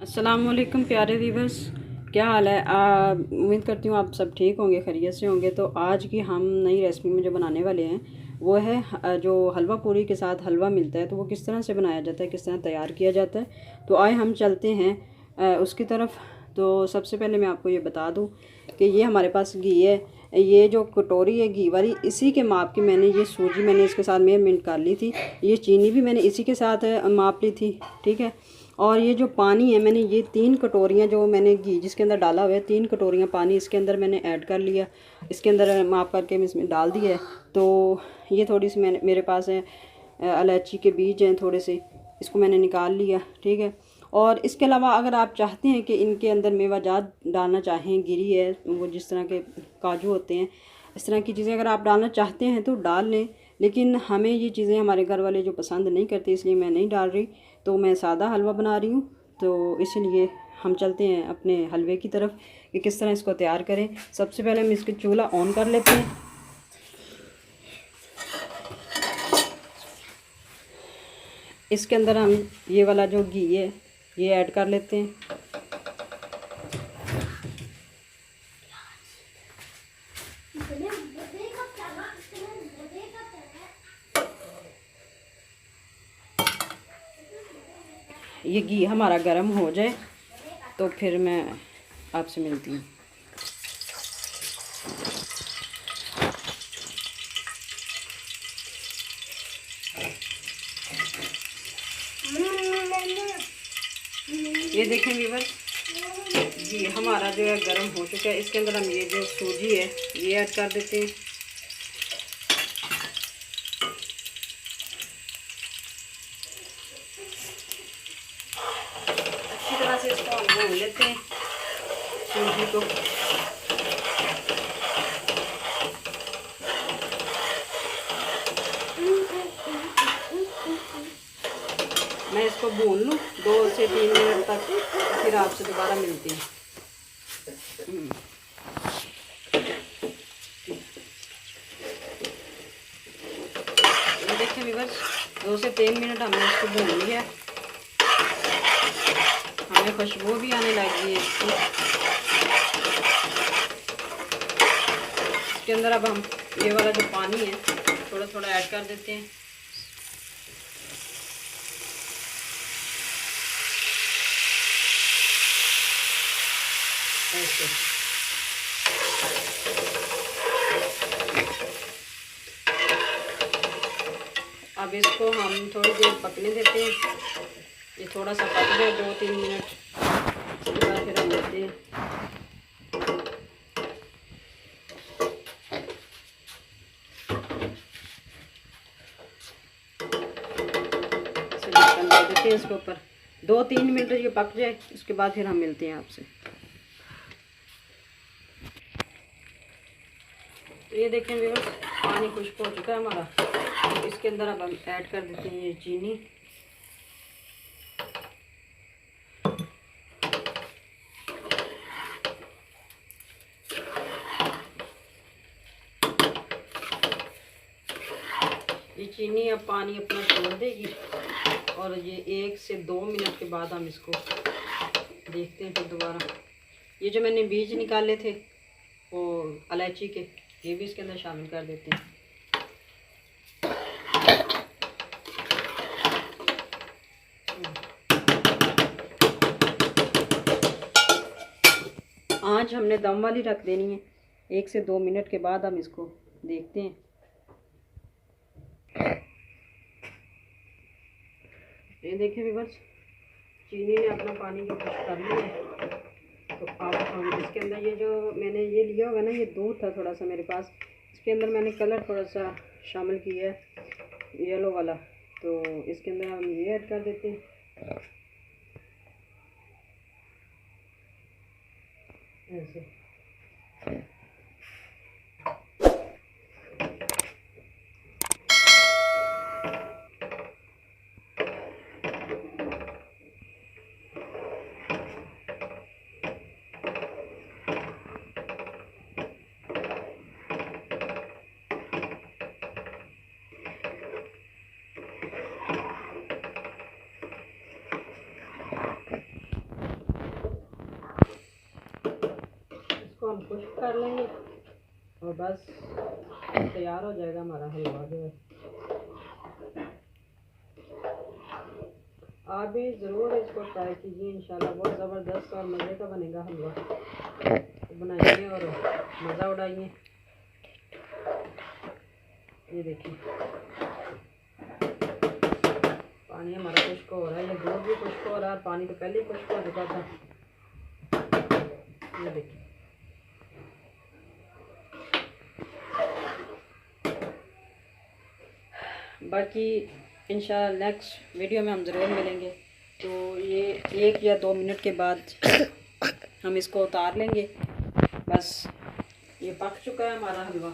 अस्सलाम वालेकुम प्यारे व्यूवर्स, क्या हाल है। उम्मीद करती हूँ आप सब ठीक होंगे, खैरियत से होंगे। तो आज की हम नई रेसिपी में जो बनाने वाले हैं वो है जो हलवा पूरी के साथ हलवा मिलता है, तो वो किस तरह से बनाया जाता है, किस तरह तैयार किया जाता है। तो आए हम चलते हैं उसकी तरफ। तो सबसे पहले मैं आपको ये बता दूँ कि ये हमारे पास घी है। ये जो कटोरी है घी वाली, इसी के माप की मैंने ये सूजी मैंने इसके साथ मेजरमेंट कर ली थी। ये चीनी भी मैंने इसी के साथ माप ली थी, ठीक है। और ये जो पानी है, मैंने ये 3 कटोरियाँ जो मैंने घी जिसके अंदर डाला हुआ है, 3 कटोरियाँ पानी इसके अंदर मैंने ऐड कर लिया। इसके अंदर माप करके मैं इसमें डाल दिया है। तो ये थोड़ी सी मैंने मेरे पास है इलायची के बीज हैं थोड़े से, इसको मैंने निकाल लिया, ठीक है। और इसके अलावा अगर आप चाहते हैं कि इनके अंदर मेवाजात डालना चाहें, गिरी है वो जिस तरह के काजू होते हैं, इस तरह की चीज़ें अगर आप डालना चाहते हैं तो डाल लें। लेकिन हमें ये चीज़ें हमारे घर वाले जो पसंद नहीं करते, इसलिए मैं नहीं डाल रही। तो मैं सादा हलवा बना रही हूँ। तो इसलिए हम चलते हैं अपने हलवे की तरफ कि किस तरह इसको तैयार करें। सबसे पहले हम इसके चूल्हा ऑन कर लेते हैं। इसके अंदर हम ये वाला जो घी है ये ऐड कर लेते हैं। ये घी हमारा गर्म हो जाए तो फिर मैं आपसे मिलती हूँ। ये देखें व्यूअर, घी हमारा जो है गर्म हो चुका है। इसके अंदर हम ये जो सूजी है ये ऐड कर देते हैं। अच्छी तरह से इसको हम भून लेते हैं सूजी को। मैं इसको भून लूँ 2 से 3 मिनट तक, फिर आपसे दोबारा मिलती हूँ। ये देखें व्यूअर्स, 2 से 3 मिनट हमने इसको भून लिया। हमें खुशबू भी आने लगी है इसकी। इसके अंदर अब हम ये वाला जो पानी है थोड़ा थोड़ा ऐड कर देते हैं। ऐसे अब इसको हम थोड़ी देर पकने देते हैं। ये थोड़ा सा पक जाए 2-3 मिनट, उसके बाद फिर हम लेते हैं। ढक्कन दे देते हैं इसके ऊपर, 2-3 मिनट ये पक जाए, उसके बाद फिर हम मिलते हैं आपसे। ये देखें व्यूअर्स, पानी खुश्क हो चुका है हमारा। तो इसके अंदर अब हम ऐड कर देते हैं ये चीनी। ये चीनी अब पानी अपना छोड़ देगी और ये 1 से 2 मिनट के बाद हम इसको देखते हैं फिर दोबारा। ये जो मैंने बीज निकाले थे वो इलायची के, ये भी इसके अंदर शामिल कर देते हैं। आँच हमने दम वाली रख देनी है। 1 से 2 मिनट के बाद हम इसको देखते हैं। ये देखें व्यूअर्स, चीनी ने अपना पानी जो कुछ कर लिया है। तो अब हम इसके अंदर ये जो मैंने ये लिया होगा ना, ये दूध था थोड़ा सा मेरे पास, इसके अंदर मैंने कलर थोड़ा सा शामिल किया है येलो वाला। तो इसके अंदर हम ये ऐड कर देते हैं ऐसे। खुश्क कर लेंगे और बस तैयार हो जाएगा हमारा हलवा जो है। आप भी ज़रूर इसको ट्राई कीजिए, इंशाल्लाह बहुत ज़बरदस्त और मज़े का बनेगा हलवा। तो बनाइए और मज़ा उड़ाइए। ये देखिए पानी हमारा खुश्क हो रहा है, ये दूध भी खुश्क हो रहा है, पानी तो पहले ही खुश्क हो चुका था। ये देखिए बाकी इंशाल्लाह नेक्स्ट वीडियो में हम ज़रूर मिलेंगे। तो ये 1 या 2 मिनट के बाद हम इसको उतार लेंगे। बस ये पक चुका है हमारा हलवा।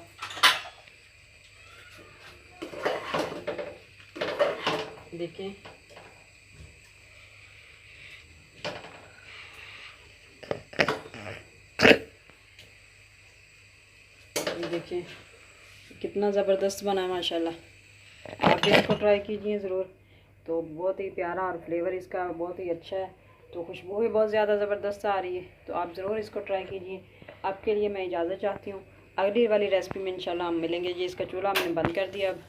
देखें ये देखें कितना ज़बरदस्त बना है माशाल्लाह। आप भी इसको ट्राई कीजिए ज़रूर। तो बहुत ही प्यारा और फ्लेवर इसका बहुत ही अच्छा है, तो खुशबू भी बहुत ज़्यादा ज़बरदस्त आ रही है। तो आप ज़रूर इसको ट्राई कीजिए। आपके लिए मैं इजाज़त चाहती हूँ। अगली वाली रेसिपी में इंशाल्लाह हम मिलेंगे जी। इसका चूल्हा हमने बंद कर दिया अब।